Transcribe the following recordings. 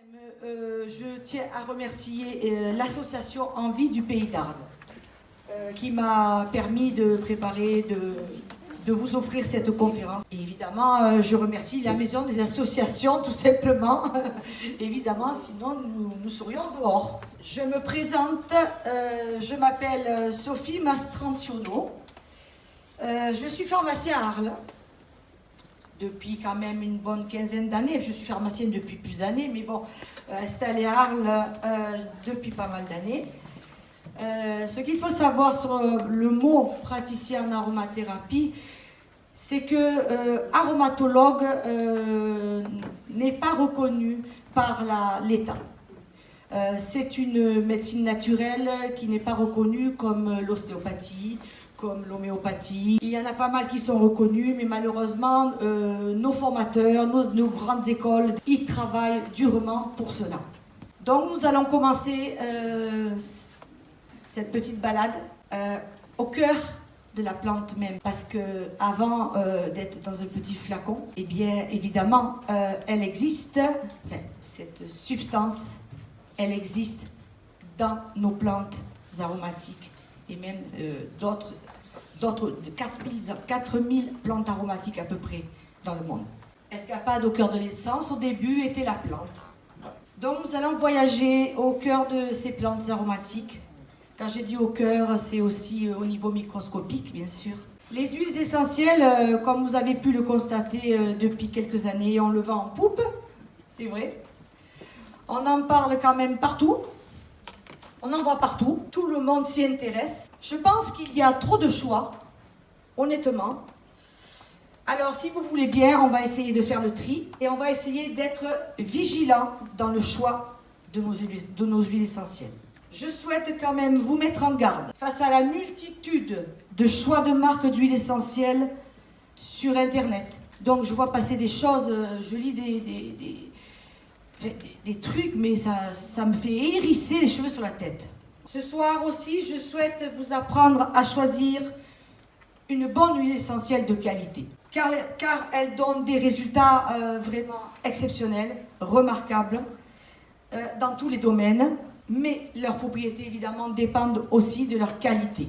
Je tiens à remercier l'association Envie du Pays d'Arles qui m'a permis de préparer, de vous offrir cette conférence. Et évidemment, je remercie la Maison des associations, tout simplement. Évidemment, sinon nous serions dehors. Je me présente, je m'appelle Sophie Mastrantiono. Je suis pharmacienne à Arles depuis quand même une bonne quinzaine d'années. Je suis pharmacienne depuis plus d'années, mais bon, installée à Arles depuis pas mal d'années. Ce qu'il faut savoir sur le mot praticien en aromathérapie, c'est que aromatologue n'est pas reconnu par l'État. C'est une médecine naturelle qui n'est pas reconnue comme l'ostéopathie, comme l'homéopathie. Il y en a pas mal qui sont reconnus, mais malheureusement, nos formateurs, nos grandes écoles, ils travaillent durement pour cela. Donc nous allons commencer cette petite balade au cœur de la plante même, parce que avant d'être dans un petit flacon, eh bien évidemment elle existe, enfin, cette substance, elle existe dans nos plantes aromatiques et même d'autres de 4000 plantes aromatiques à peu près dans le monde. Escapade au cœur de l'essence, au début était la plante. Donc nous allons voyager au cœur de ces plantes aromatiques. Quand j'ai dit au cœur, c'est aussi au niveau microscopique, bien sûr. Les huiles essentielles, comme vous avez pu le constater depuis quelques années, on le vend en poupe, c'est vrai. On en parle quand même partout. On en voit partout. Tout le monde s'y intéresse. Je pense qu'il y a trop de choix, honnêtement. Alors, si vous voulez bien, on va essayer de faire le tri et on va essayer d'être vigilant dans le choix de nos huiles essentielles. Je souhaite quand même vous mettre en garde face à la multitude de choix de marques d'huiles essentielles sur Internet. Donc, je vois passer des choses, je lis des trucs, mais ça me fait hérisser les cheveux sur la tête. Ce soir aussi, je souhaite vous apprendre à choisir une bonne huile essentielle de qualité. Car elle donne des résultats vraiment exceptionnels, remarquables, dans tous les domaines. Mais leurs propriétés, évidemment, dépendent aussi de leur qualité.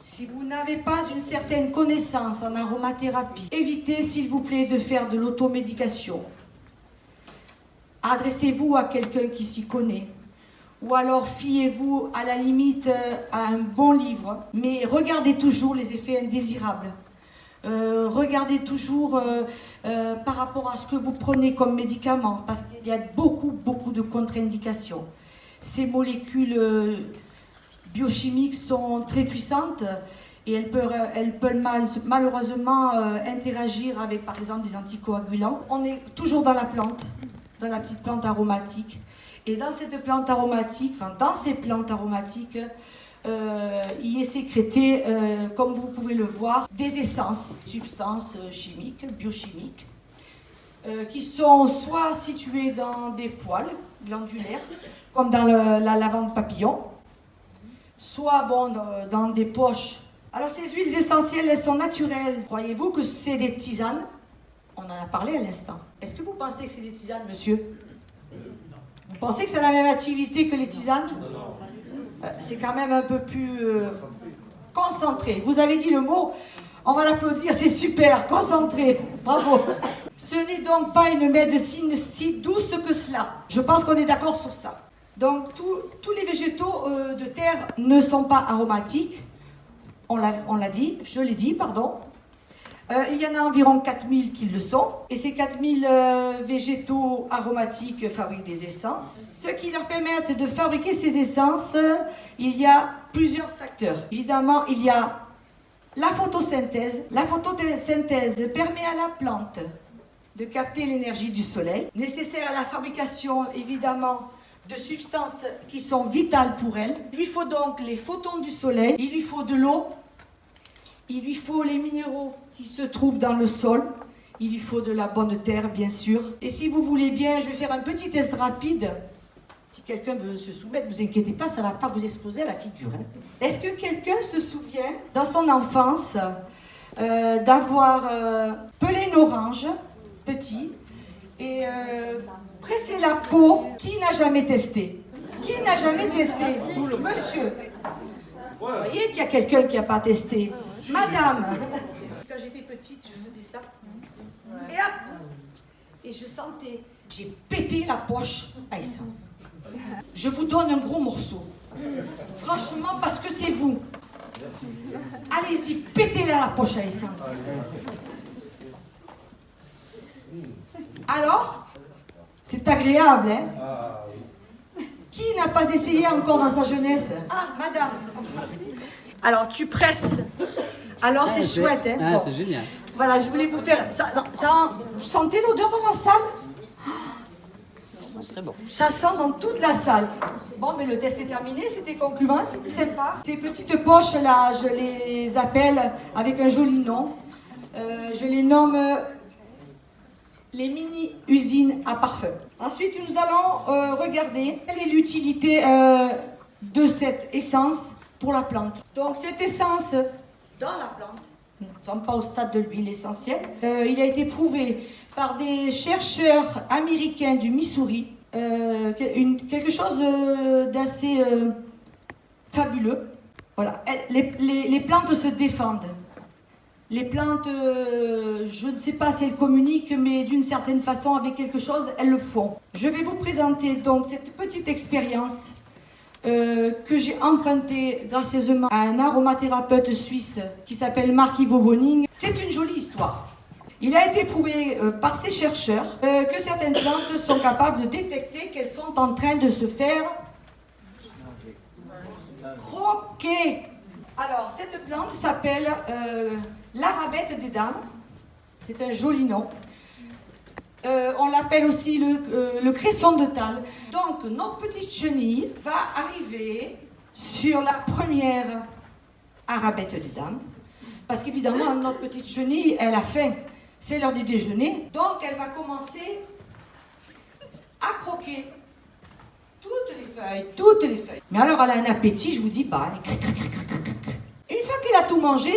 Si vous n'avez pas une certaine connaissance en aromathérapie, évitez, s'il vous plaît, de faire de l'automédication. Adressez-vous à quelqu'un qui s'y connaît. Ou alors fiez-vous à la limite à un bon livre. Mais regardez toujours les effets indésirables. Regardez toujours par rapport à ce que vous prenez comme médicament. Parce qu'il y a beaucoup de contre-indications. Ces molécules biochimiques sont très puissantes et elles peuvent malheureusement interagir avec, par exemple, des anticoagulants. On est toujours dans la plante, dans la petite plante aromatique. Et dans cette plante aromatique, dans ces plantes aromatiques, il est sécrété, comme vous pouvez le voir, des essences, substances chimiques, biochimiques, qui sont soit situées dans des poils glandulaires, comme dans la lavande papillon, soit dans des poches. Alors ces huiles essentielles, elles sont naturelles. Croyez-vous que c'est des tisanes? On en a parlé à l'instant. Est-ce que vous pensez que c'est des tisanes, monsieur? Vous pensez que c'est la même activité que les tisanes? C'est quand même un peu plus concentré. Vous avez dit le mot, on va l'applaudir, c'est super, concentré, bravo. Ce n'est donc pas une médecine si douce que cela. Je pense qu'on est d'accord sur ça. Donc tous les végétaux de terre ne sont pas aromatiques, on l'a dit, je l'ai dit, pardon. Il y en a environ 4000 qui le sont, et ces 4000 végétaux aromatiques fabriquent des essences. Ce qui leur permet de fabriquer ces essences, il y a plusieurs facteurs. Évidemment, il y a la photosynthèse. La photosynthèse permet à la plante de capter l'énergie du soleil, nécessaire à la fabrication, évidemment, de substances qui sont vitales pour elle. Il lui faut donc les photons du soleil, il lui faut de l'eau, il lui faut les minéraux qui se trouvent dans le sol, il lui faut de la bonne terre, bien sûr. Et si vous voulez bien, je vais faire un petit test rapide. Si quelqu'un veut se soumettre, ne vous inquiétez pas, ça ne va pas vous exposer à la figure. Est-ce que quelqu'un se souvient, dans son enfance, d'avoir pelé une orange, petit, et Presser la peau, qui n'a jamais testé? Qui n'a jamais testé? Monsieur. Vous voyez qu'il y a quelqu'un qui n'a pas testé. Madame. Quand j'étais petite, je faisais ça. Et hop. Et je sentais, j'ai pété la poche à essence. Je vous donne un gros morceau. Franchement, parce que c'est vous. Allez-y, pétez-la la poche à essence. Alors, c'est agréable, hein? Qui n'a pas essayé encore dans sa jeunesse? Ah, madame. Alors, tu presses. Alors, c'est chouette, hein? Ah, c'est génial. Voilà, je voulais vous faire... vous sentez l'odeur dans la salle? Très bon. Ça sent dans toute la salle. Bon, mais le test est terminé, c'était concluant, c'était sympa. Ces petites poches-là, je les appelle avec un joli nom. Je les nomme les mini-usines à parfum. Ensuite, nous allons regarder quelle est l'utilité de cette essence pour la plante. Donc, cette essence dans la plante, nous ne sommes pas au stade de l'huile essentielle, il a été prouvé par des chercheurs américains du Missouri, quelque chose d'assez fabuleux. Voilà. Les plantes se défendent. Les plantes, je ne sais pas si elles communiquent, mais d'une certaine façon, avec quelque chose, elles le font. Je vais vous présenter donc cette petite expérience que j'ai empruntée gracieusement à un aromathérapeute suisse qui s'appelle Mark Ivo Boning. C'est une jolie histoire. Il a été prouvé par ces chercheurs que certaines plantes sont capables de détecter qu'elles sont en train de se faire croquer. Alors, cette plante s'appelle l'arabette des dames. C'est un joli nom. On l'appelle aussi le cresson de Thalle. Donc, notre petite chenille va arriver sur la première arabette des dames. Parce qu'évidemment, notre petite chenille, elle a faim. C'est l'heure du déjeuner. Donc, elle va commencer à croquer toutes les feuilles. Mais alors, elle a un appétit, je vous dis pas. Une fois qu'elle a tout mangé,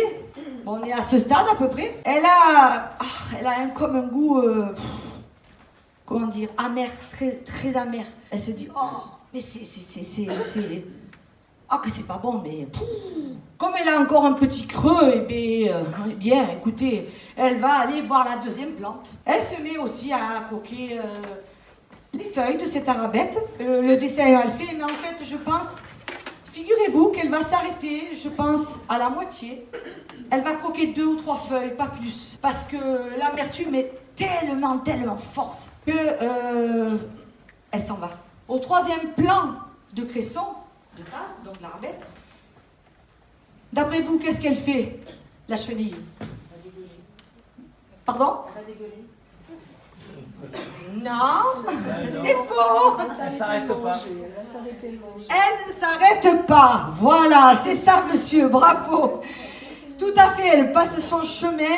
bon, on est à ce stade à peu près, elle a comme un goût, comment dire, amer, très, très amer. Elle se dit, oh, mais oh, que c'est pas bon, mais... Comme elle a encore un petit creux, eh bien, écoutez, elle va aller voir la deuxième plante. Elle se met aussi à croquer les feuilles de cette arabette. Le dessin est mal fait, mais en fait, je pense, figurez-vous qu'elle va s'arrêter, je pense, à la moitié. Elle va croquer 2 ou 3 feuilles, pas plus. Parce que l'amertume est tellement forte que elle s'en va. Au 3e plan de cresson, de Thalle, donc l'arabette, d'après vous, qu'est-ce qu'elle fait, la chenille? Pardon? Non, c'est faux. Elle s'arrête pas. Elle ne s'arrête pas. Voilà, c'est ça, monsieur, bravo. Tout à fait, elle passe son chemin,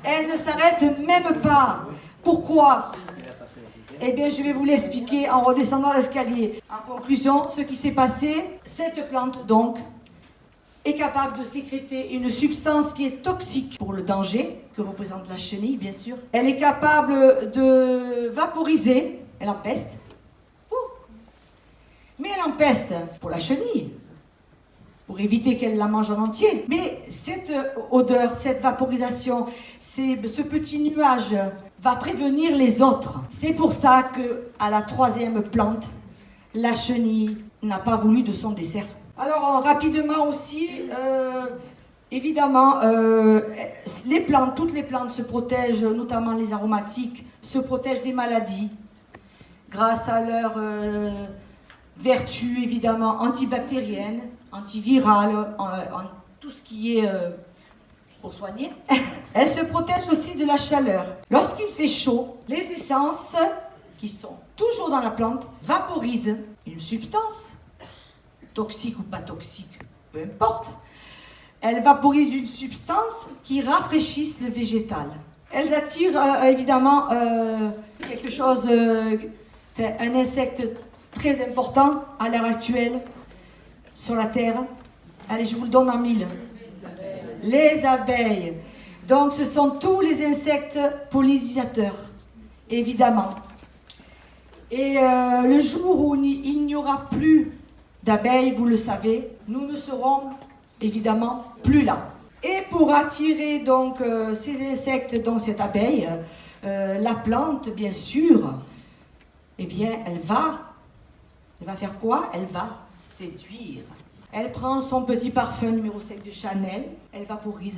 elle ne s'arrête même pas. Pourquoi? Eh bien, je vais vous l'expliquer en redescendant l'escalier. En conclusion, ce qui s'est passé, cette plante, donc, est capable de sécréter une substance qui est toxique pour le danger, que représente la chenille, bien sûr. Elle est capable de vaporiser, elle empeste. Mais elle empeste pour la chenille, pour éviter qu'elle la mange en entier. Mais cette odeur, cette vaporisation, ce petit nuage va prévenir les autres. C'est pour ça qu'à la 3e plante, la chenille n'a pas voulu de son dessert. Alors, rapidement aussi, évidemment, toutes les plantes se protègent, notamment les aromatiques, se protègent des maladies grâce à leur vertu, évidemment, antibactérienne, antivirale, en tout ce qui est pour soigner. Elles se protègent aussi de la chaleur. Lorsqu'il fait chaud, les essences, qui sont toujours dans la plante, vaporisent une substance, toxique ou pas toxique, peu importe. Elles vaporisent une substance qui rafraîchisse le végétal. Elles attirent évidemment quelque chose, un insecte très important à l'heure actuelle sur la Terre. Allez, je vous le donne en 1000. Les abeilles. Donc, ce sont tous les insectes pollinisateurs, évidemment. Et le jour où il n'y aura plus d'abeilles, vous le savez, nous ne serons évidemment plus là. Et pour attirer donc ces insectes, donc cette abeille, la plante, bien sûr, eh bien, elle va faire quoi? Elle va séduire. Elle prend son petit parfum numéro 5 de Chanel, elle vaporise,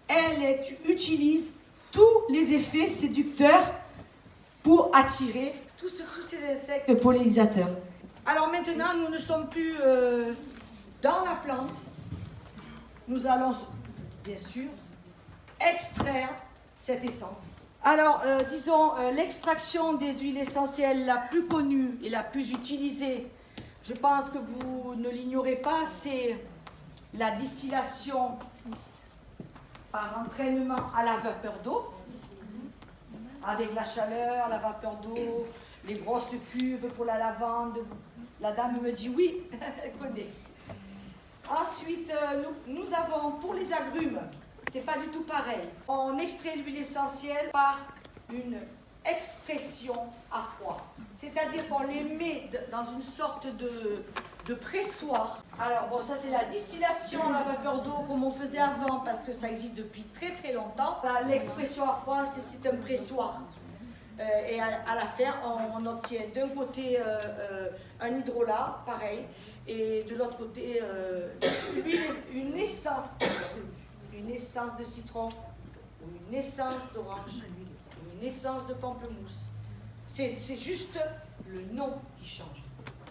elle utilise tous les effets séducteurs pour attirer tous ces insectes pollinisateurs. Alors maintenant, nous ne sommes plus dans la plante. Nous allons, bien sûr, extraire cette essence. Alors, disons, l'extraction des huiles essentielles la plus connue et la plus utilisée, je pense que vous ne l'ignorez pas, c'est la distillation par entraînement à la vapeur d'eau, avec la chaleur, la vapeur d'eau, les grosses cuves pour la lavande. La dame me dit oui, elle connaît. Ensuite, nous avons pour les agrumes, c'est pas du tout pareil. On extrait l'huile essentielle par une expression à froid. C'est-à-dire qu'on les met dans une sorte de pressoir. Alors bon, ça c'est la distillation à la vapeur d'eau comme on faisait avant parce que ça existe depuis très très longtemps. L'expression à froid, c'est un pressoir. Et à la fin, on obtient d'un côté un hydrolat, pareil, et de l'autre côté une essence de citron, ou une essence d'orange, ou une essence de pamplemousse. C'est juste le nom qui change.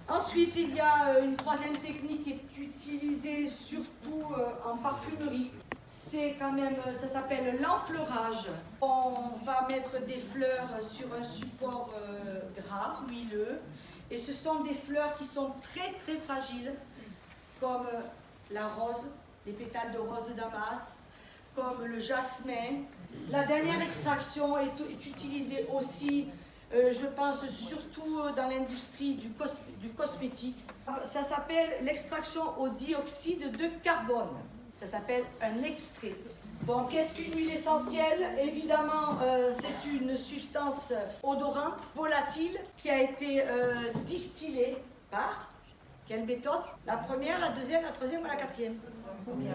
Ensuite, il y a une troisième technique qui est utilisée surtout en parfumerie. C'est quand même, ça s'appelle l'enfleurage. On va mettre des fleurs sur un support gras, huileux, et ce sont des fleurs qui sont très très fragiles, comme la rose, les pétales de rose de Damas, comme le jasmin. La dernière extraction est utilisée aussi, je pense surtout dans l'industrie du cosmétique. Ça s'appelle l'extraction au dioxyde de carbone. Ça s'appelle un extrait. Bon, qu'est-ce qu'une huile essentielle? Évidemment, c'est une substance odorante, volatile, qui a été distillée par quelle méthode? La première, la deuxième, la troisième ou la quatrième?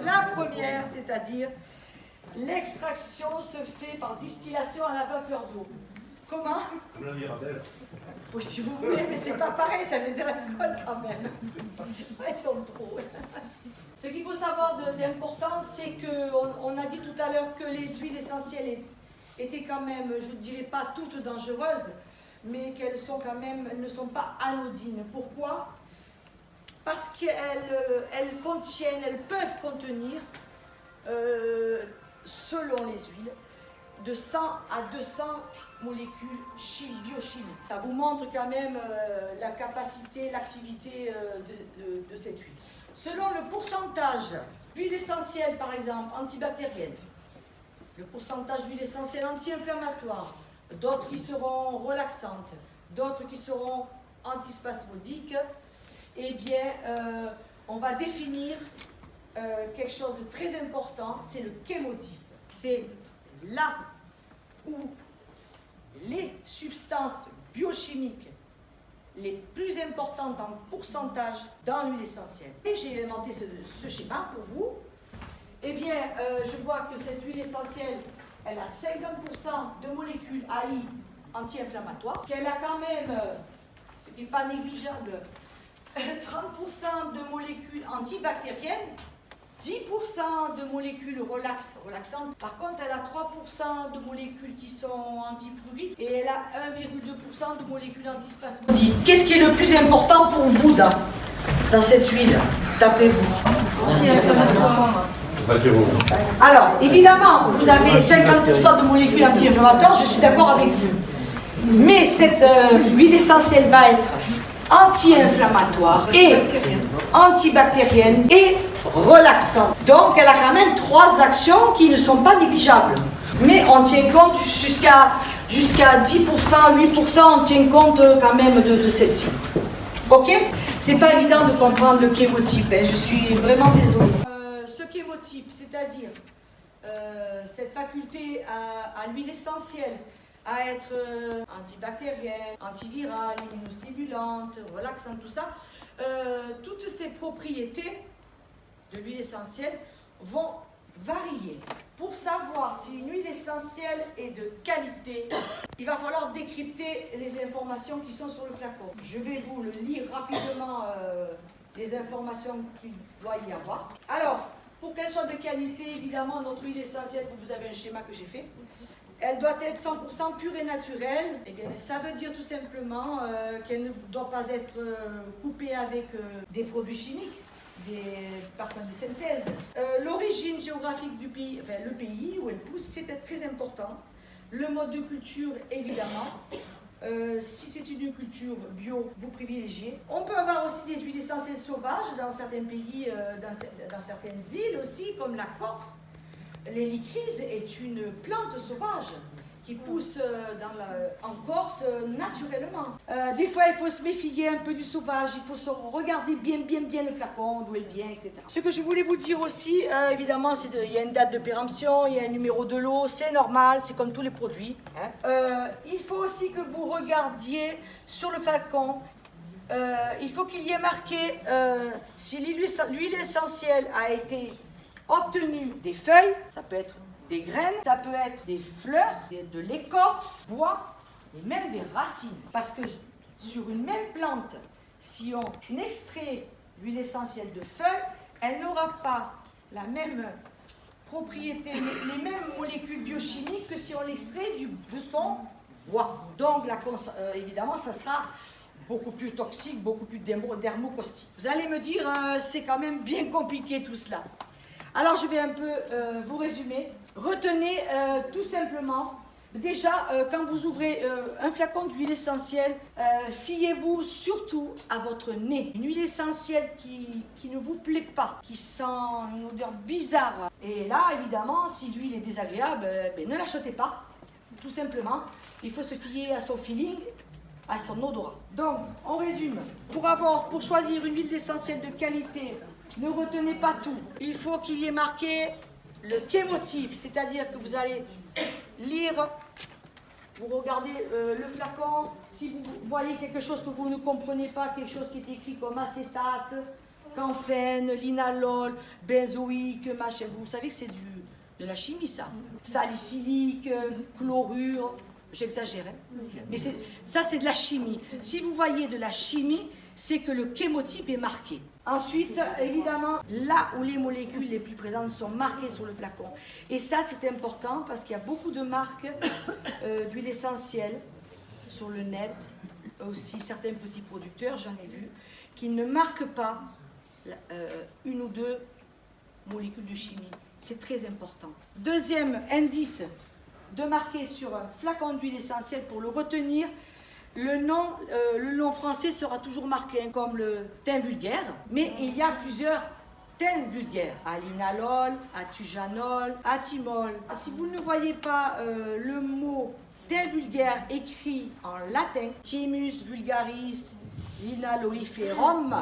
La première, c'est-à-dire l'extraction se fait par distillation à la vapeur d'eau. Comment? Comme la Mirabelle. Oui, si vous voulez, mais c'est pas pareil, ça veut dire l'alcool quand même. Ils sont trop. Ce qu'il faut savoir d'important, c'est qu'on a dit tout à l'heure que les huiles essentielles étaient quand même, je ne dirais pas toutes dangereuses, mais qu'elles sont quand même, elles ne sont pas anodines. Pourquoi? Parce qu'elles contiennent, elles peuvent contenir, selon les huiles, de 100 à 200 molécules biochimiques. Ça vous montre quand même la capacité, l'activité de cette huile. Selon le pourcentage d'huile essentielle, par exemple, antibactérienne, le pourcentage d'huile essentielle anti-inflammatoire, d'autres qui seront relaxantes, d'autres qui seront antispasmodiques, eh bien, on va définir quelque chose de très important, c'est le chémotype. C'est là où les substances biochimiques les plus importantes en pourcentage dans l'huile essentielle. Et j'ai inventé ce schéma pour vous. Eh bien, je vois que cette huile essentielle, elle a 50% de molécules AI anti-inflammatoires, qu'elle a quand même, ce qui n'est pas négligeable, 30% de molécules antibactériennes, 10% de molécules relaxantes. Par contre, elle a 3% de molécules qui sont antiprurites et elle a 1,2% de molécules antispasmodiques. Qu'est-ce qui est le plus important pour vous dans cette huile, d'après vous? Anti-inflammatoire. Alors, évidemment, vous avez 50% de molécules anti-inflammatoires, je suis d'accord avec vous. Mais cette huile essentielle va être anti-inflammatoire et antibactérienne et relaxante. Donc elle a quand même 3 actions qui ne sont pas négligeables. Mais on tient compte jusqu'à 10%, 8%, on tient compte quand même de celle-ci. Ok? C'est pas évident de comprendre le chémotype, hein, je suis vraiment désolée. Ce chémotype, c'est-à-dire cette faculté à l'huile essentielle à être antibactérienne, antivirale, immunostimulante, relaxante, tout ça. Toutes ces propriétés de l'huile essentielle vont varier. Pour savoir si une huile essentielle est de qualité, il va falloir décrypter les informations qui sont sur le flacon. Je vais vous le lire rapidement, les informations qu'il doit y avoir. Alors, pour qu'elle soit de qualité, évidemment, notre huile essentielle, vous avez un schéma que j'ai fait, elle doit être 100% pure et naturelle. Eh bien, ça veut dire tout simplement qu'elle ne doit pas être coupée avec des produits chimiques, des parfums de synthèse. L'origine géographique du pays, enfin le pays où elle pousse, c'était très important. Le mode de culture, évidemment. Si c'est une culture bio, vous privilégiez. On peut avoir aussi des huiles essentielles sauvages dans certains pays, dans certaines îles aussi, comme la Corse. L'hélicryse est une plante sauvage qui pousse en Corse naturellement. Des fois, il faut se méfier un peu du sauvage, il faut regarder bien le flacon, d'où elle vient, etc. Ce que je voulais vous dire aussi, évidemment, c'est qu'il y a une date de péremption, il y a un numéro de lot, c'est normal, c'est comme tous les produits. Il faut aussi que vous regardiez sur le flacon, il faut qu'il y ait marqué si l'huile essentielle a été obtenue des feuilles, ça peut être des graines, ça peut être des fleurs, de l'écorce, bois et même des racines. Parce que sur une même plante, si on extrait l'huile essentielle de feuilles, elle n'aura pas la même propriété, les mêmes molécules biochimiques que si on l'extrait de son bois. Donc évidemment, ça sera beaucoup plus toxique, beaucoup plus dermocaustique. Vous allez me dire, c'est quand même bien compliqué tout cela. Alors je vais un peu vous résumer. Retenez tout simplement, déjà quand vous ouvrez un flacon d'huile essentielle, fiez-vous surtout à votre nez. Une huile essentielle qui ne vous plaît pas, qui sent une odeur bizarre. Et là évidemment, si l'huile est désagréable, ne l'achetez pas, tout simplement. Il faut se fier à son feeling, à son odorat. Donc on résume, pour choisir une huile essentielle de qualité, ne retenez pas tout. Il faut qu'il y ait marqué le chémotype, c'est-à-dire que vous allez lire, vous regardez le flacon, si vous voyez quelque chose que vous ne comprenez pas, quelque chose qui est écrit comme acétate, camphène, linalol, benzoïque, machin, vous savez que c'est de la chimie ça. Salicylique, chlorure, j'exagère, hein. Mais ça c'est de la chimie. Si vous voyez de la chimie, c'est que le chémotype est marqué. Ensuite, évidemment, là où les molécules les plus présentes sont marquées sur le flacon. Et ça, c'est important parce qu'il y a beaucoup de marques d'huile essentielle sur le net, aussi certains petits producteurs, j'en ai vu, qui ne marquent pas une ou deux molécules de chimie. C'est très important. Deuxième indice de marquer sur un flacon d'huile essentielle pour le retenir, le nom français sera toujours marqué comme le thym vulgaire, mais il y a plusieurs thym vulgaires. Alinalol, atujanol, atimol. Si vous ne voyez pas le mot thym vulgaire écrit en latin, Thymus vulgaris linaloiferum,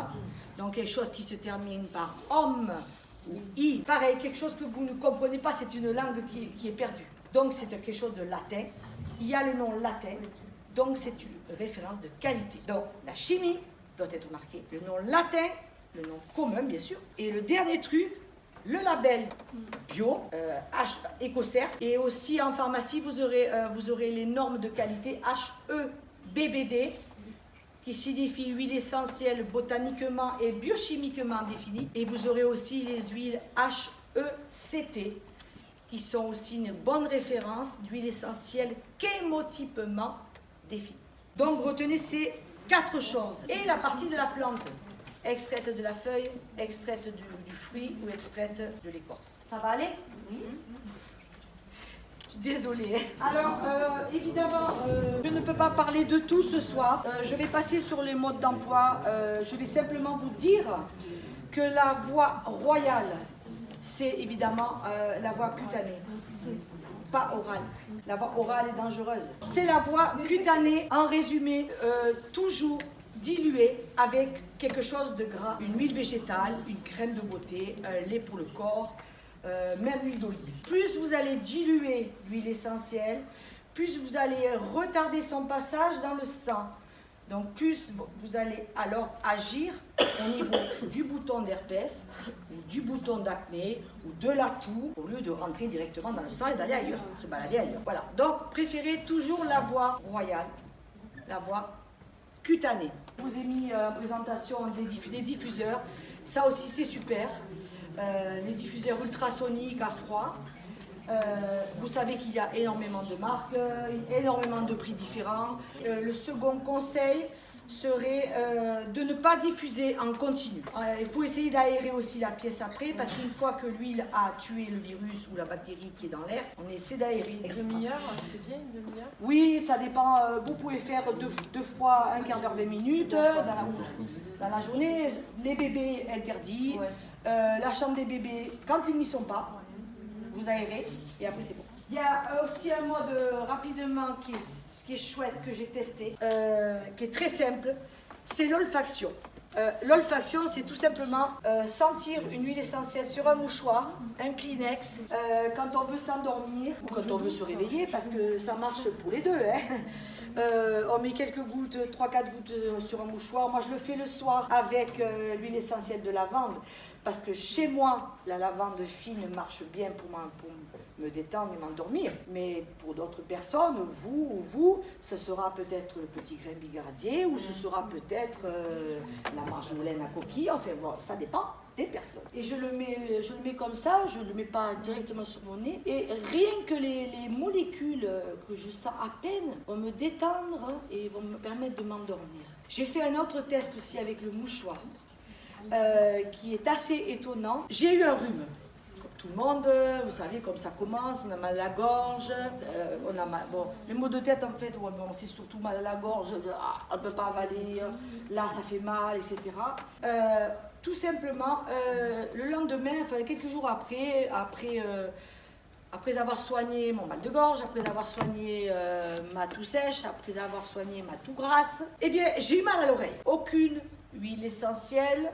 donc quelque chose qui se termine par homme ou i, pareil, quelque chose que vous ne comprenez pas, c'est une langue qui est perdue. Donc c'est quelque chose de latin, il y a le nom latin. Donc c'est une référence de qualité. Donc la chimie doit être marquée, le nom latin, le nom commun bien sûr, et le dernier truc, le label bio, Ecocert, et aussi en pharmacie vous aurez les normes de qualité HEBBD, qui signifie huile essentielle botaniquement et biochimiquement définie, et vous aurez aussi les huiles HECT, qui sont aussi une bonne référence d'huile essentielle chémotypement définie. Donc retenez ces 4 choses. Et la partie de la plante, extraite de la feuille, extraite du fruit ou extraite de l'écorce. Ça va aller? Désolée. Alors, évidemment, je ne peux pas parler de tout ce soir. Je vais passer sur les modes d'emploi. Je vais simplement vous dire que la voie royale, c'est évidemment la voie cutanée, pas orale. La voie orale est dangereuse. C'est la voie cutanée, en résumé, toujours diluée avec quelque chose de gras. Une huile végétale, une crème de beauté, un lait pour le corps, même l'huile d'olive. Plus vous allez diluer l'huile essentielle, plus vous allez retarder son passage dans le sang. Donc plus vous allez alors agir au niveau du bouton d'herpès, ou du bouton d'acné, ou de la toux, au lieu de rentrer directement dans le sang et d'aller ailleurs, se balader ailleurs. Voilà, donc préférez toujours la voie royale, la voie cutanée. Je vous ai mis en présentation des diffuseurs, ça aussi c'est super, les diffuseurs ultrasoniques à froid. Vous savez qu'il y a énormément de marques, énormément de prix différents. Le second conseil serait de ne pas diffuser en continu. Il faut essayer d'aérer aussi la pièce après, parce qu'une fois que l'huile a tué le virus ou la bactérie qui est dans l'air, on essaie d'aérer. Une demi-heure, c'est bien une demi-heure? Oui, ça dépend. Vous pouvez faire deux fois un quart d'heure, 20 minutes dans la journée. Les bébés interdits. Ouais. La chambre des bébés, quand ils n'y sont pas, vous aérez et après c'est bon. Il y a aussi un mode rapidement qui est chouette, que j'ai testé, qui est très simple, c'est l'olfaction. L'olfaction, c'est tout simplement sentir une huile essentielle sur un mouchoir, un Kleenex, quand on veut s'endormir ou quand on veut se réveiller, parce que ça marche pour les deux. On met quelques gouttes, 3-4 gouttes sur un mouchoir. Moi, je le fais le soir avec l'huile essentielle de lavande, parce que chez moi, la lavande fine marche bien pour me détendre et m'endormir. Mais pour d'autres personnes, vous, ce sera peut-être le petit grain bigardier, ou ce sera peut-être la marjolaine à coquille. Enfin, bon, ça dépend des personnes. Et je le mets comme ça, je ne le mets pas directement sur mon nez. Et rien que les molécules que je sens à peine vont me détendre et vont me permettre de m'endormir. J'ai fait un autre test aussi avec le mouchoir. Qui est assez étonnant. J'ai eu un rhume, comme tout le monde, vous savez, comme ça commence, on a mal à la gorge, on a mal, bon, les maux de tête en fait, ouais, bon, c'est surtout mal à la gorge, on ne peut pas avaler, là ça fait mal, etc. Tout simplement, le lendemain, enfin quelques jours après avoir soigné mon mal de gorge, après avoir soigné ma toux sèche, après avoir soigné ma toux grasse, eh bien j'ai eu mal à l'oreille. Aucune huile essentielle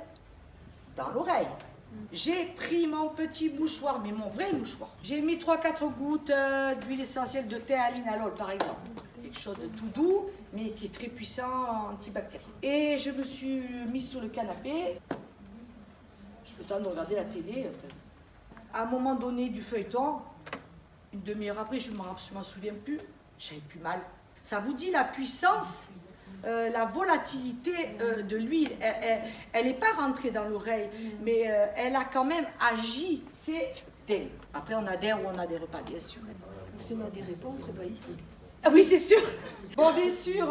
dans l'oreille. J'ai pris mon petit mouchoir, mais mon vrai mouchoir. J'ai mis 3-4 gouttes d'huile essentielle de théalinalol, par exemple. Quelque chose de tout doux, mais qui est très puissant antibactérien. Et je me suis mise sur le canapé. J'ai le temps de regarder la télé. À un moment donné du feuilleton, une demi-heure après, je ne m'en souviens plus, j'avais plus mal. Ça vous dit la puissance, la volatilité de l'huile. Elle n'est pas rentrée dans l'oreille, mais elle a quand même agi. C'est dingue. Après, on adhère ou on n'adhère pas, bien sûr. Si on a des réponses, on ne serait pas ici. Ah oui, c'est sûr. Bon, bien sûr,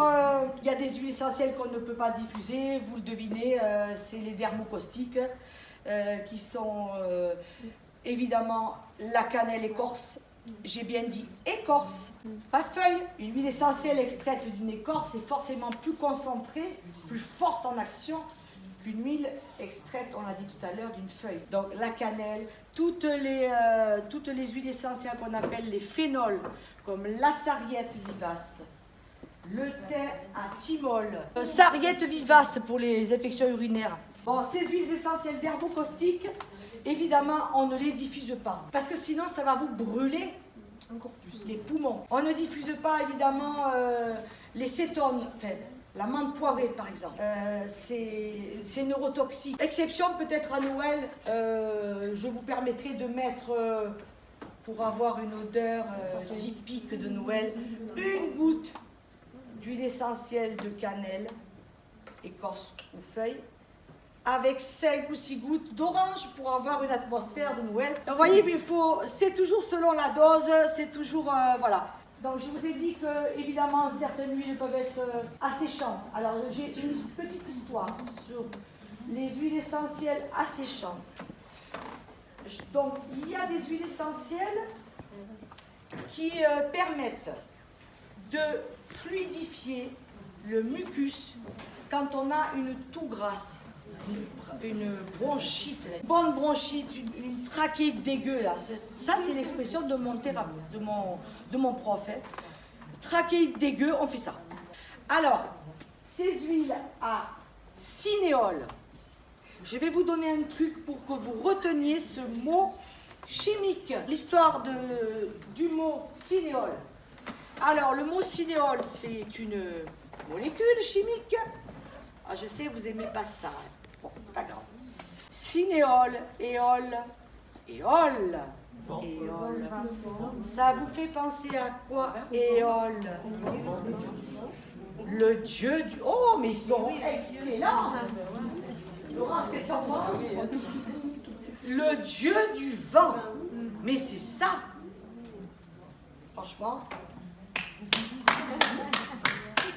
il y a des huiles essentielles qu'on ne peut pas diffuser. Vous le devinez, c'est les dermocaustiques qui sont évidemment la cannelle écorce. J'ai bien dit écorce, pas feuille. Une huile essentielle extraite d'une écorce est forcément plus concentrée, plus forte en action qu'une huile extraite, on l'a dit tout à l'heure, d'une feuille. Donc la cannelle, toutes les huiles essentielles qu'on appelle les phénols, comme la sarriette vivace, le thym à thymol, sarriette vivace pour les infections urinaires. Bon, ces huiles essentielles dermocaustiques, évidemment, on ne les diffuse pas, parce que sinon, ça va vous brûler encore plus les poumons. On ne diffuse pas, évidemment, les cétones, enfin, la menthe poivrée, par exemple. C'est neurotoxique. Exception, peut-être à Noël, je vous permettrai de mettre, pour avoir une odeur typique de Noël, une goutte d'huile essentielle de cannelle, écorce ou feuille, avec 5 ou 6 gouttes d'orange pour avoir une atmosphère de Noël. Donc, vous voyez, c'est toujours selon la dose, c'est toujours, voilà. Donc, je vous ai dit que, évidemment, certaines huiles peuvent être asséchantes. Alors, j'ai une petite histoire sur les huiles essentielles asséchantes. Donc, il y a des huiles essentielles qui permettent de fluidifier le mucus quand on a une toux grasse. Une bronchite, une bonne bronchite, une trachéite dégueu là. Ça c'est l'expression de mon thérapeute, de mon prof. Trachéite dégueu, on fait ça. Alors, ces huiles à cinéole, je vais vous donner un truc pour que vous reteniez ce mot chimique. L'histoire du mot cinéole. Alors, le mot cinéole, c'est une molécule chimique. Ah, je sais, vous n'aimez pas ça. Bon, c'est pas grave. Cinéole, éole, éole, éole. Ça vous fait penser à quoi, éole? Le dieu du... Oh, mais ils sont excellents! Laurence, qu'est-ce que t'en penses? Le dieu du vent. Mais c'est ça. Franchement.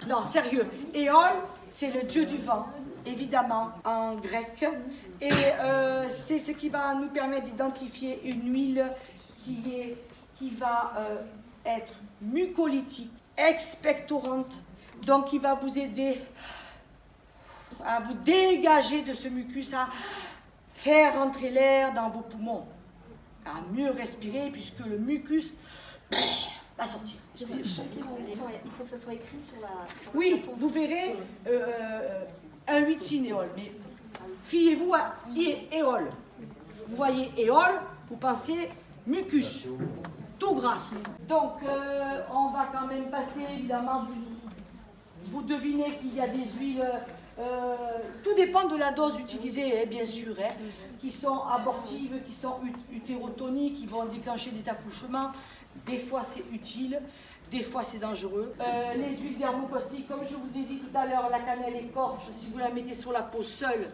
Non, sérieux. Éole, c'est le dieu du vent, évidemment, en grec. Et c'est ce qui va nous permettre d'identifier une huile qui va être mucolytique, expectorante, donc qui va vous aider à vous dégager de ce mucus, à faire entrer l'air dans vos poumons, à mieux respirer, puisque le mucus va sortir. Excusez-moi. Il faut que ça soit écrit sur la... Oui, vous verrez un 8 cinéole, mais fiez-vous à éole. Vous voyez éole, vous pensez mucus, tout grasse. Donc, on va quand même passer, évidemment, vous devinez qu'il y a des huiles, tout dépend de la dose utilisée, hein, bien sûr, hein, qui sont abortives, qui sont utérotoniques, qui vont déclencher des accouchements. Des fois, c'est utile. Des fois, c'est dangereux. Les huiles dermocaustiques, comme je vous ai dit tout à l'heure, la cannelle écorce, si vous la mettez sur la peau seule,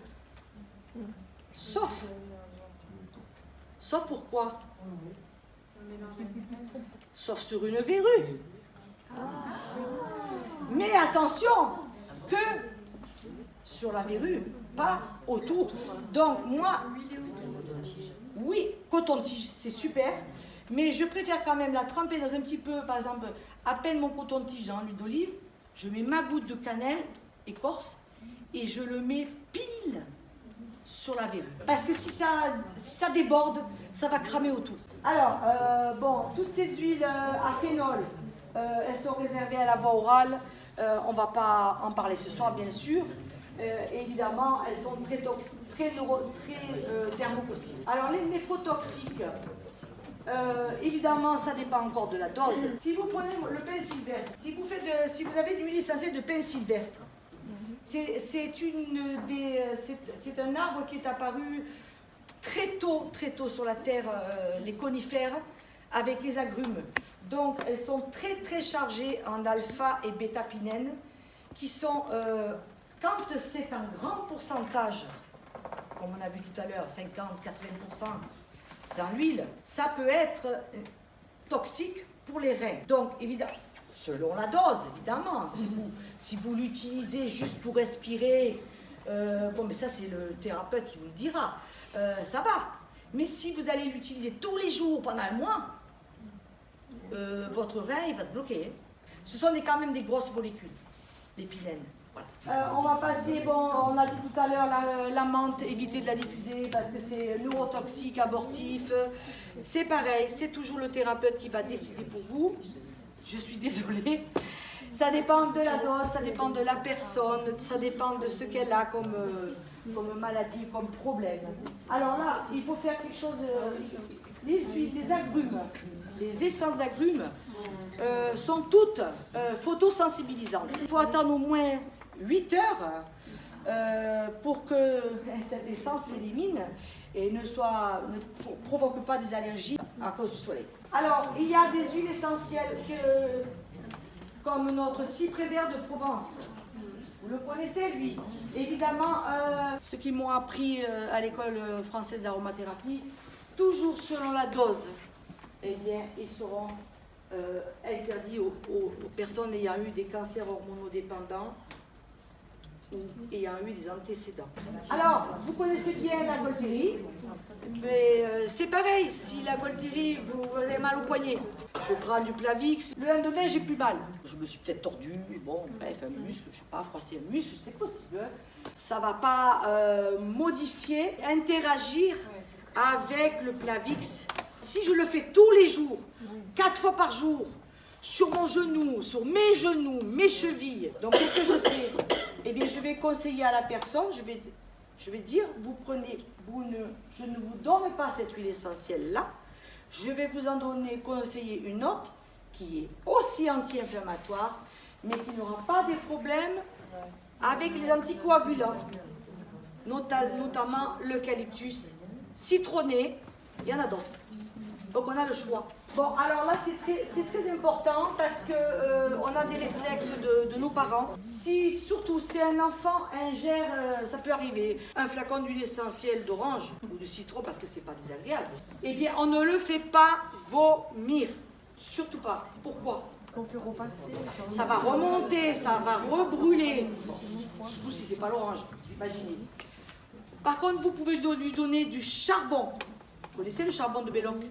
sauf pourquoi? Sauf sur une verrue. Mais attention, que sur la verrue, pas autour. Donc, moi, oui, coton-tige, c'est super. Mais je préfère quand même la tremper dans un petit peu, par exemple, à peine mon coton-tige dans l'huile d'olive, je mets ma goutte de cannelle écorce et je le mets pile sur la verrue. Parce que si ça déborde, ça va cramer autour. Alors, bon, toutes ces huiles à phénol, elles sont réservées à la voie orale. On ne va pas en parler ce soir, bien sûr. Évidemment, elles sont très dermocaustiques. Alors, les néphrotoxiques, évidemment, ça dépend encore de la dose. Si vous prenez le pin sylvestre, si vous avez de l'huile essentielle de pin sylvestre, c'est un arbre qui est apparu très tôt sur la terre, les conifères, avec les agrumes. Donc, elles sont très chargées en alpha et bêta-pinène, qui sont, quand c'est un grand pourcentage, comme on a vu tout à l'heure, 50-80%, dans l'huile, ça peut être toxique pour les reins. Donc, évidemment, selon la dose, évidemment, si vous l'utilisez juste pour respirer, bon, mais ça, c'est le thérapeute qui vous le dira, ça va. Mais si vous allez l'utiliser tous les jours pendant un mois, votre rein, il va se bloquer. Ce sont quand même des grosses molécules, les pinènes. Voilà. On va passer, bon, on a dit tout à l'heure la menthe, évitez de la diffuser parce que c'est neurotoxique, abortif. C'est pareil, c'est toujours le thérapeute qui va décider pour vous. Je suis désolée. Ça dépend de la dose, ça dépend de la personne, ça dépend de ce qu'elle a comme maladie, comme problème. Alors là, il faut faire quelque chose. Les huiles, les agrumes, les essences d'agrumes sont toutes photosensibilisantes. Il faut attendre au moins 8 heures pour que cette essence s'élimine et ne provoque pas des allergies à cause du soleil. Alors, il y a des huiles essentielles comme notre cyprès vert de Provence. Vous le connaissez, lui. Évidemment, ceux qui m'ont appris à l'école française d'aromathérapie, toujours selon la dose, eh bien, ils seront interdits aux personnes ayant eu des cancers hormonodépendants ou ayant eu des antécédents. Alors, vous connaissez bien la Golterie, mais c'est pareil, si la Golterie, vous avez mal au poignet, je prends du Plavix, le lendemain j'ai plus mal. Je me suis peut-être tordu, bon, bref, un muscle, je ne sais pas, froisser un muscle, c'est possible. Ça ne va pas modifier, interagir avec le Plavix. Si je le fais tous les jours, 4 fois par jour, sur mon genou, sur mes genoux, mes chevilles, donc qu'est-ce que je fais? Eh bien, je vais conseiller à la personne, je vais dire, je ne vous donne pas cette huile essentielle-là, je vais vous en conseiller une autre qui est aussi aussi anti-inflammatoire, mais qui n'aura pas des problèmes avec les anticoagulants, notamment l'eucalyptus citronné, il y en a d'autres. Donc on a le choix. Bon, alors là c'est très important parce que on a des réflexes de nos parents. Surtout si un enfant ingère, ça peut arriver, un flacon d'huile essentielle d'orange ou de citron parce que c'est pas désagréable, eh bien on ne le fait pas vomir. Surtout pas. Pourquoi? Ça va remonter, ça va rebrûler. Surtout si c'est pas l'orange, imaginez. Par contre, vous pouvez lui donner du charbon. Vous connaissez le charbon de Belloc?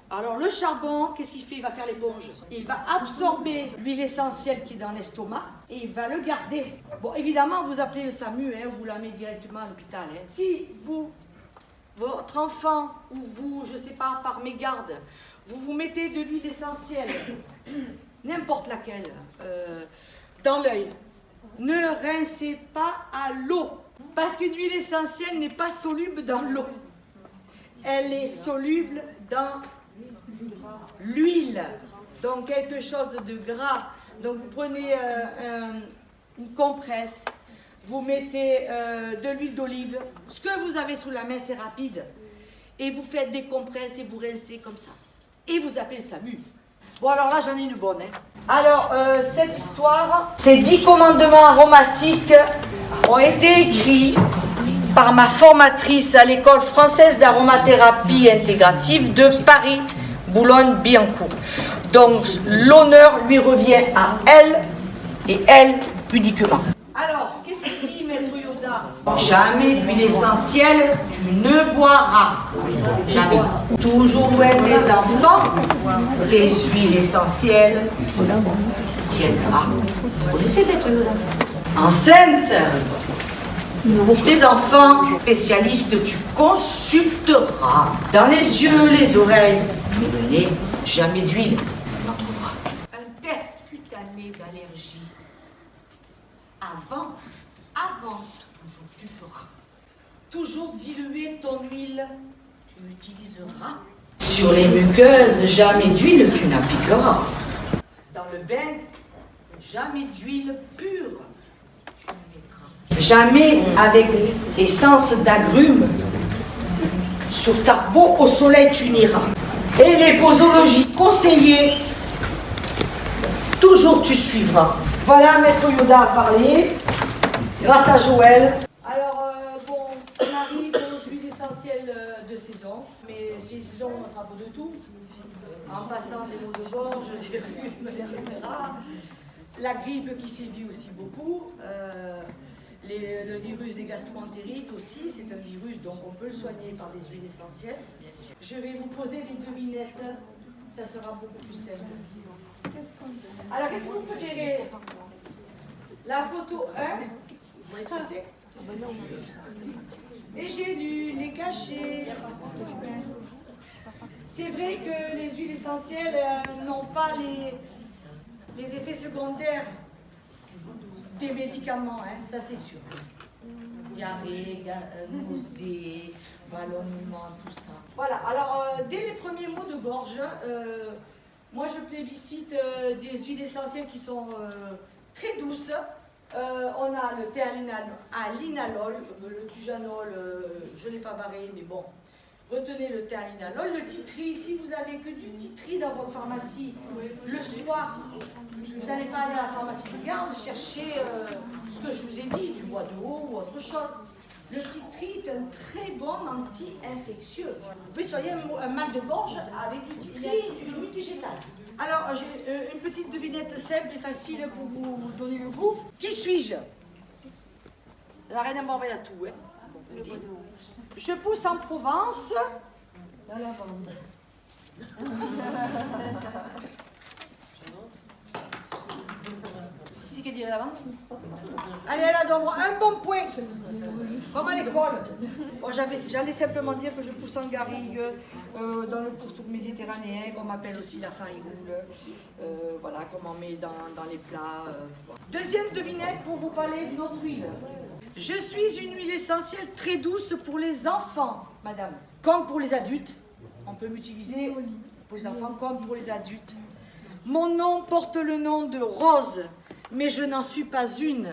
Alors le charbon, qu'est-ce qu'il fait? Il va faire l'éponge. Il va absorber l'huile essentielle qui est dans l'estomac et il va le garder. Bon, évidemment, vous appelez le SAMU, ou vous l'amenez directement à l'hôpital. Si votre enfant ou vous, je ne sais pas, par mégarde, vous mettez de l'huile essentielle, n'importe laquelle, dans l'œil, ne rincez pas à l'eau. Parce qu'une huile essentielle n'est pas soluble dans l'eau. Elle est soluble dans l'huile, donc quelque chose de gras. Donc vous prenez une compresse, vous mettez de l'huile d'olive, ce que vous avez sous la main, c'est rapide, et vous faites des compresses et vous rincez comme ça. Et vous appelez le SAMU. Bon, alors là, j'en ai une bonne. Alors, cette histoire, ces 10 commandements aromatiques ont été écrits par ma formatrice à l'école française d'aromathérapie intégrative de Paris, Boulogne-Billancourt. Donc, l'honneur lui revient à elle, et elle uniquement. Alors, qu'est-ce qu'il dit, Maître Yoda? Jamais d'huile essentielle, tu ne boiras. Jamais. Toujours loin des enfants, des huiles essentielles, tu tiendras. Vous connaissez, Maître Yoda? Enceinte, pour tes enfants, spécialistes, tu consulteras. Dans les yeux, les oreilles, le nez, jamais d'huile. On en trouvera. Un test cutané d'allergie. Avant, toujours tu feras. Toujours diluer ton huile, tu utiliseras. Sur les muqueuses, jamais d'huile, tu n'appliqueras. Dans le bain, jamais d'huile pure. Jamais avec essence d'agrumes. Sur ta peau au soleil tu n'iras. Et les posologies conseillées, toujours tu suivras. Voilà, Maître Yoda a parlé, grâce à Joël. Alors, on arrive aux huiles essentielles de saison. Mais c'est une saison où on attrape de tout. En passant des maux de gorge, des rhumes, etc. La grippe qui sévit aussi beaucoup. Le virus des gastro-entérites aussi, c'est un virus, donc on peut le soigner par des huiles essentielles. Je vais vous poser des devinettes, ça sera beaucoup plus simple. Alors, qu'est-ce que vous préférez? La photo 1, vous voyez ce que c'est? Les gélules, les cachets. C'est vrai que les huiles essentielles n'ont pas les effets secondaires des médicaments, ça c'est sûr. Diarrhée, nausée, ballonnement, tout ça. Voilà, alors dès les premiers mots de gorge, moi je plébiscite des huiles essentielles qui sont très douces. On a le thé à linalol, le tujanol, je ne l'ai pas barré, mais bon. Retenez le thé à linalol. Le titri, si vous n'avez que du titri dans votre pharmacie, le soir, vous n'allez pas aller à la pharmacie de garde chercher ce que je vous ai dit, du bois de haut ou autre chose. Le titri est un très bon anti-infectieux. Vous pouvez soigner un mal de gorge avec du titri et du huile végétale. Alors, j'ai une petite devinette simple et facile pour vous donner le goût. Qui suis-je? La reine m'envoie la tout, Je pousse en Provence. La lavande. Ici qui dit la lavande. Allez, elle a donc un bon point. Comme à l'école. Bon, j'allais simplement dire que je pousse en garrigue dans le pourtour méditerranéen, qu'on m'appelle aussi la farigoule. Voilà, qu'on en met dans les plats. Deuxième devinette pour vous parler de notre huile. Je suis une huile essentielle très douce pour les enfants, madame, comme pour les adultes. On peut m'utiliser pour les enfants comme pour les adultes. Mon nom porte le nom de Rose, mais je n'en suis pas une.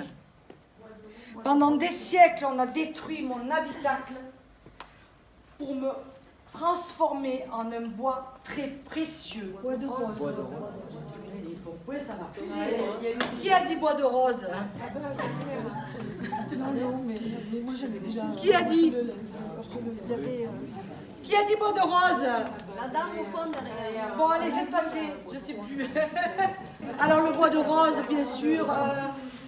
Pendant des siècles, on a détruit mon habitacle pour me transformer en un bois très précieux. Bois de rose. Oui, ça va. Qui a dit bois de rose? Non, mais moi j'avais déjà. Qui a dit? Il y avait. Qui a dit bois de rose? La dame au fond derrière. Bon, allez, faites passer. Je sais plus. Alors, le bois de rose, bien sûr.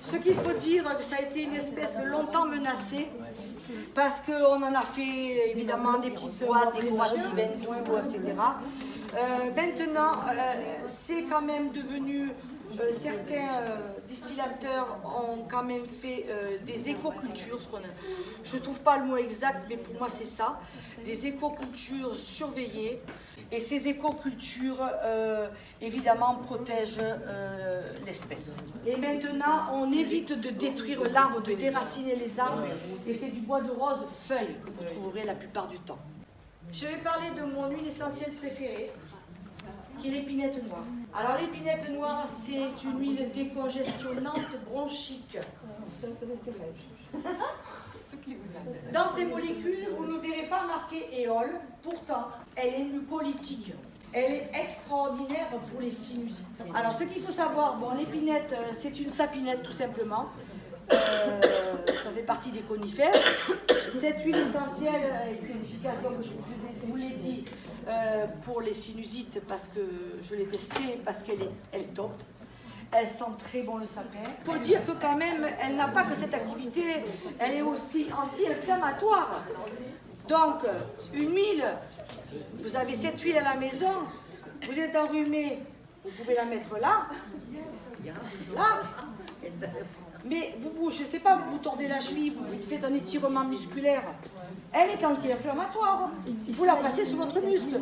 Ce qu'il faut dire, que ça a été une espèce longtemps menacée. Parce qu'on en a fait évidemment des petites boîtes décoratives, hindoues, etc. Maintenant, c'est quand même devenu. Certains distillateurs ont quand même fait des écocultures. Je ne trouve pas le mot exact, mais pour moi c'est ça. Des écocultures surveillées. Et ces écocultures, évidemment, protègent l'espèce. Et maintenant, on évite de détruire l'arbre, de déraciner les arbres. Et c'est du bois de rose feuille que vous trouverez la plupart du temps. Je vais parler de mon huile essentielle préférée, qui est l'épinette noire. Alors l'épinette noire, c'est une huile décongestionnante bronchique. Ça m'intéresse. Dans ces molécules, vous ne verrez pas marqué éole, pourtant, elle est mucolytique. Elle est extraordinaire pour les sinusites. Alors, ce qu'il faut savoir, bon, l'épinette, c'est une sapinette tout simplement. Ça fait partie des conifères. Cette huile essentielle est très efficace, donc je vous l'ai dit, pour les sinusites, parce que je l'ai testée, parce qu'elle est top. Elle sent très bon le sapin. Il faut dire que quand même, elle n'a pas que cette activité, elle est aussi anti-inflammatoire. Donc, une huile, vous avez cette huile à la maison, vous êtes enrhumé, vous pouvez la mettre là, là. Mais je ne sais pas, vous tordez la cheville, vous faites un étirement musculaire. Elle est anti-inflammatoire. Vous la placez sous votre muscle.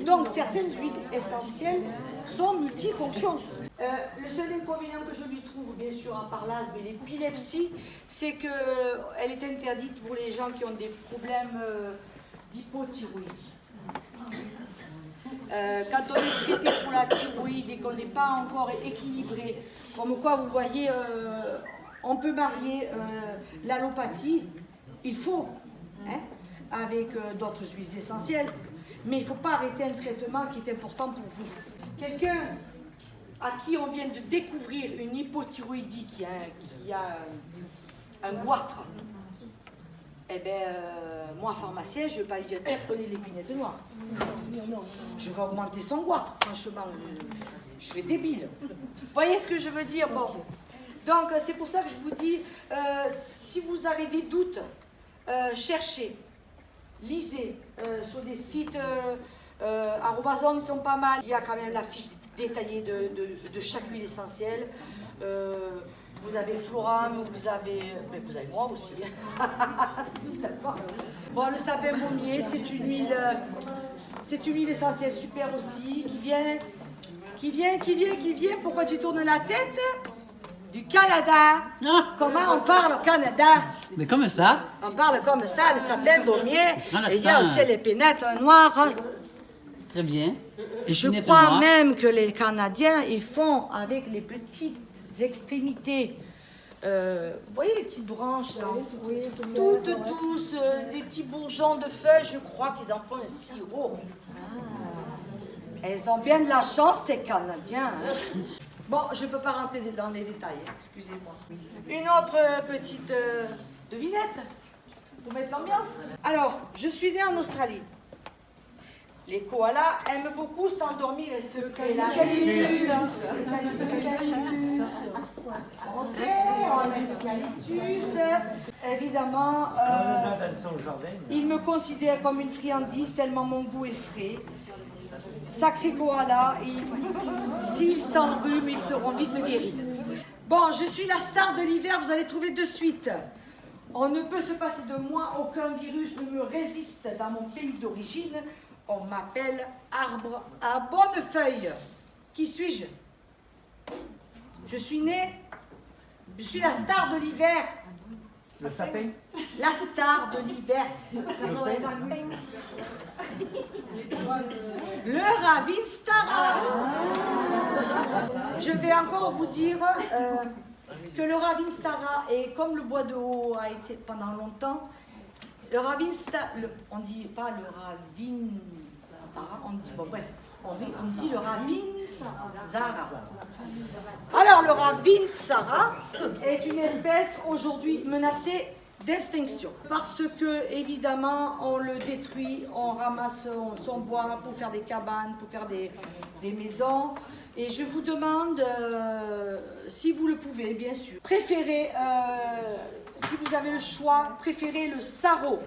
Donc, certaines huiles essentielles sont multifonctions. Le seul inconvénient que je lui trouve, bien sûr, à part l'asthme et l'épilepsie, c'est qu'elle est interdite pour les gens qui ont des problèmes d'hypothyroïdie. Quand on est traité pour la thyroïde et qu'on n'est pas encore équilibré, comme quoi vous voyez, on peut marier l'allopathie, il faut, hein, avec d'autres huiles essentielles, mais il ne faut pas arrêter un traitement qui est important pour vous. Quelqu'un à qui on vient de découvrir une hypothyroïdie qui a un goitre, eh bien, moi, pharmacien, je ne vais pas lui dire, prenez l'épinette noire. Je vais augmenter son goitre, franchement. Je suis débile. Vous voyez ce que je veux dire? Bon. Donc, c'est pour ça que je vous dis, si vous avez des doutes, cherchez, lisez sur des sites. Arobazone, ils sont pas mal. Il y a quand même la fiche détaillée de chaque huile essentielle. Vous avez Floram, vous avez moi aussi. Bon, le sapin pommier, c'est une huile essentielle super aussi, qui vient. Pourquoi tu tournes la tête? Du Canada. Ah. Comment on parle au Canada? Mais comme ça. On parle comme ça, le sapin pommier. Dans Et il y a l'accent, aussi les pénettes noires. Très bien. Et je Pinette crois noire. même que les Canadiens, ils font avec les petites extrémités. Vous voyez les petites branches là, toutes douces, les petits bourgeons de feuilles, je crois qu'ils en font un sirop. Elles ont bien de la chance, ces Canadiens. Hein. Bon, je ne peux pas rentrer dans les détails, hein, excusez-moi. Une autre petite devinette pour mettre l'ambiance. Alors, je suis née en Australie. Les koalas aiment beaucoup s'endormir et se l'eucalyptus. Ok, on va mettre l'eucalyptus. Évidemment, ils me considèrent comme une friandise tellement mon goût est frais. Sacré koala, s'ils s'enrhument, ils seront vite guéris. Bon, je suis la star de l'hiver, vous allez trouver de suite. On ne peut se passer de moi, aucun virus ne me résiste dans mon pays d'origine. On m'appelle arbre à bonnes feuilles. Qui suis-je? Je suis née, je suis la star de l'hiver. Le sapin. La star de l'hiver. Le Ravinstara. Je vais encore vous dire que le Ravinstara est comme le bois de haut a été pendant longtemps. Le Ravinstara, on ne dit pas le Ravinstara, on dit, bon bref, on dit le Ravinstara. Alors le Ravinstara est une espèce aujourd'hui menacée d'extinction parce que évidemment on le détruit, on ramasse son bois pour faire des cabanes, pour faire des maisons. Et je vous demande, si vous le pouvez, bien sûr, préférez, si vous avez le choix, préférez le Saro,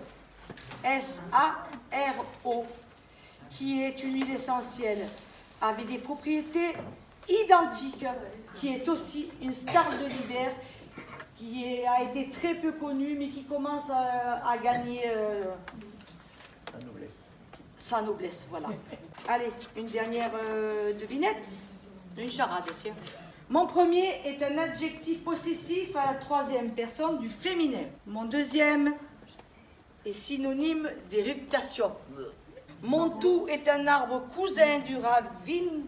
S-A-R-O, qui est une huile essentielle avec des propriétés identiques, qui est aussi une star de l'hiver, qui a été très peu connue, mais qui commence à gagner sa noblesse, voilà. Allez, une dernière devinette. Une charade, tiens. Mon premier est un adjectif possessif à la troisième personne du féminin. Mon deuxième est synonyme d'éructation. Mon tout est un arbre cousin du Ravinstara,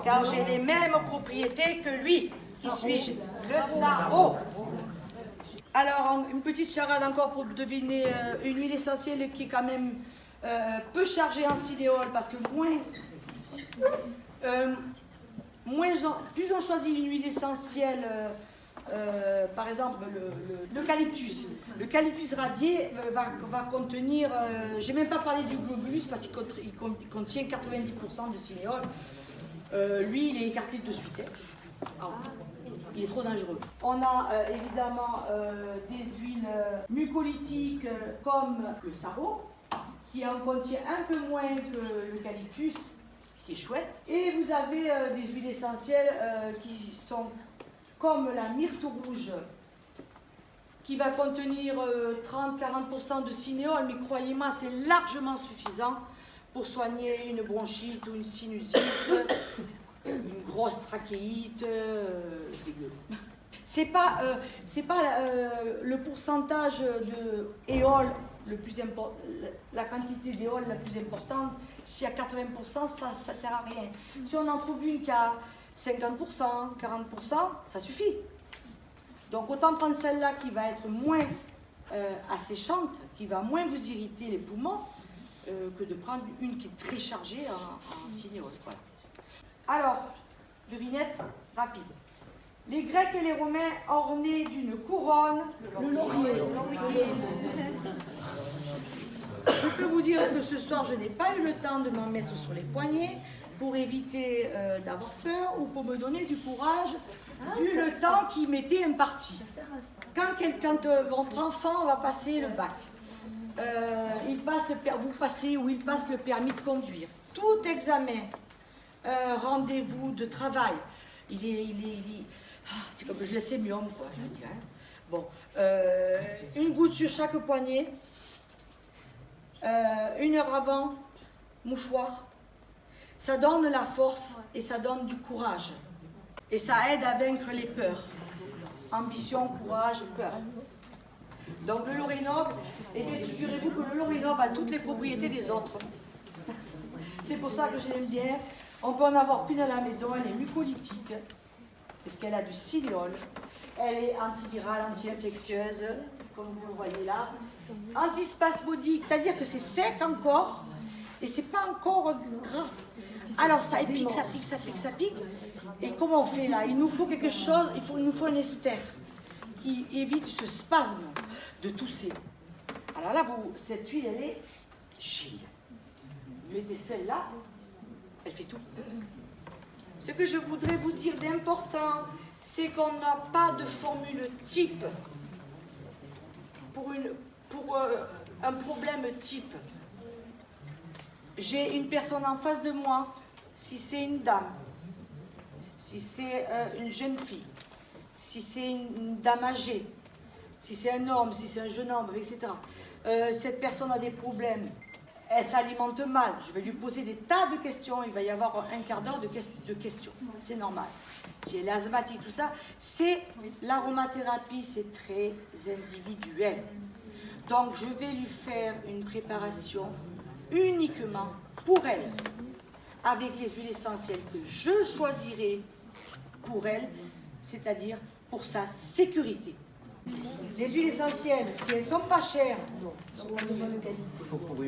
car j'ai les mêmes propriétés que lui. Qui suis-je? Le Saro. Alors, une petite charade encore pour deviner une huile essentielle qui est quand même peu chargée en cinéole, parce que plus on choisit une huile essentielle, par exemple l'eucalyptus. L'eucalyptus radié va contenir, j'ai même pas parlé du globulus parce qu'il contient 90% de cinéole. Lui, il est écarté de suite. Il est trop dangereux. On a évidemment des huiles mucolytiques comme le Saro, qui en contient un peu moins que l'eucalyptus, qui est chouette. Et vous avez des huiles essentielles qui sont comme la myrte rouge, qui va contenir 30-40% de cinéole, mais croyez-moi, c'est largement suffisant pour soigner une bronchite ou une sinusite, une grosse trachéite, dégueu. C'est pas le pourcentage de éole le plus important, la quantité d'éole la plus importante. S'il y a 80%, ça sert à rien. Si on en trouve une qui a 50%, 40%, ça suffit. Donc autant prendre celle-là qui va être moins asséchante, qui va moins vous irriter les poumons, que de prendre une qui est très chargée en cinéole. Voilà. Alors, devinette rapide. Les Grecs et les Romains ornaient d'une couronne le laurier. Je peux vous dire que ce soir, je n'ai pas eu le temps de m'en mettre sur les poignets pour éviter d'avoir peur ou pour me donner du courage, vu le temps qui m'était imparti. Quand votre enfant va passer le bac, vous passez ou il passe le permis de conduire, tout examen, rendez-vous de travail, c'est comme je laissais mieux, quoi, je veux dire. Hein. Bon, une goutte sur chaque poignet, 1 heure avant, mouchoir. Ça donne la force et ça donne du courage. Et ça aide à vaincre les peurs. Ambition, courage, peur. Donc le laurinol, et bien figurez-vous que le laurinol a toutes les propriétés des autres. C'est pour ça que j'aime bien. On peut en avoir qu'une à la maison, elle est mucolytique, parce qu'elle a du cinéole. Elle est antivirale, anti-infectieuse, comme vous le voyez là. Antispasmodique, c'est-à-dire que c'est sec encore, et c'est pas encore gras. Alors ça pique, ça pique, ça pique, ça pique. Et comment on fait là? Il nous faut quelque chose, il nous faut un ester qui évite ce spasme de tousser. Alors là, cette huile, elle est géniale. Vous mettez celle-là, elle fait tout. Ce que je voudrais vous dire d'important, c'est qu'on n'a pas de formule type pour un problème type. J'ai une personne en face de moi, si c'est une dame, si c'est une jeune fille, si c'est une dame âgée, si c'est un homme, si c'est un jeune homme, etc. Cette personne a des problèmes. elle s'alimente mal. Je vais lui poser des tas de questions. Il va y avoir un quart d'heure de questions. C'est normal. Si elle est asthmatique, tout ça, c'est l'aromathérapie, c'est très individuel. Donc, je vais lui faire une préparation uniquement pour elle, avec les huiles essentielles que je choisirai pour elle, c'est-à-dire pour sa sécurité. Les huiles essentielles, si elles ne sont pas chères,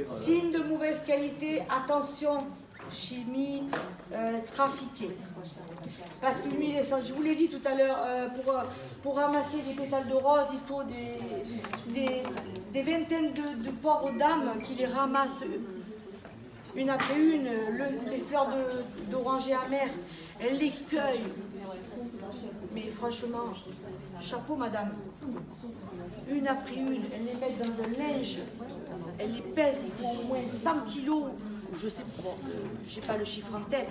signes de mauvaise qualité, attention, chimie trafiquée. Parce que l'huile essentielle, je vous l'ai dit tout à l'heure, pour ramasser des pétales de rose, il faut des vingtaines de pauvres dames qui les ramassent une après une, les fleurs d'oranger amer, elles les cueillent. Mais franchement, chapeau madame, une après une, elles les mettent dans un linge, elles les pèsent, il faut au moins 100 kilos, je sais pas, j'ai pas le chiffre en tête,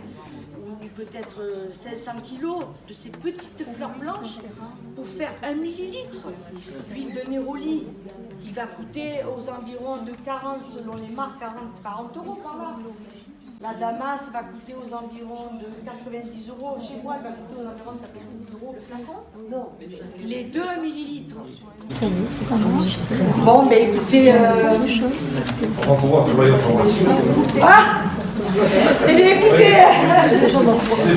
ou peut-être 500 kilos de ces petites fleurs blanches pour faire 1 millilitre d'huile de néroli qui va coûter aux environs de 40, selon les marques, 40 euros par là. La Damas va coûter aux environs de 90 euros. Chez moi, elle va coûter aux environs de 90 euros le flacon. Non, les 2 millilitres. Ça marche. Bon, ben écoutez... On va pouvoir trouver l'information. Ah, eh bien écoutez,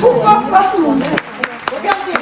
pourquoi pas? Regardez.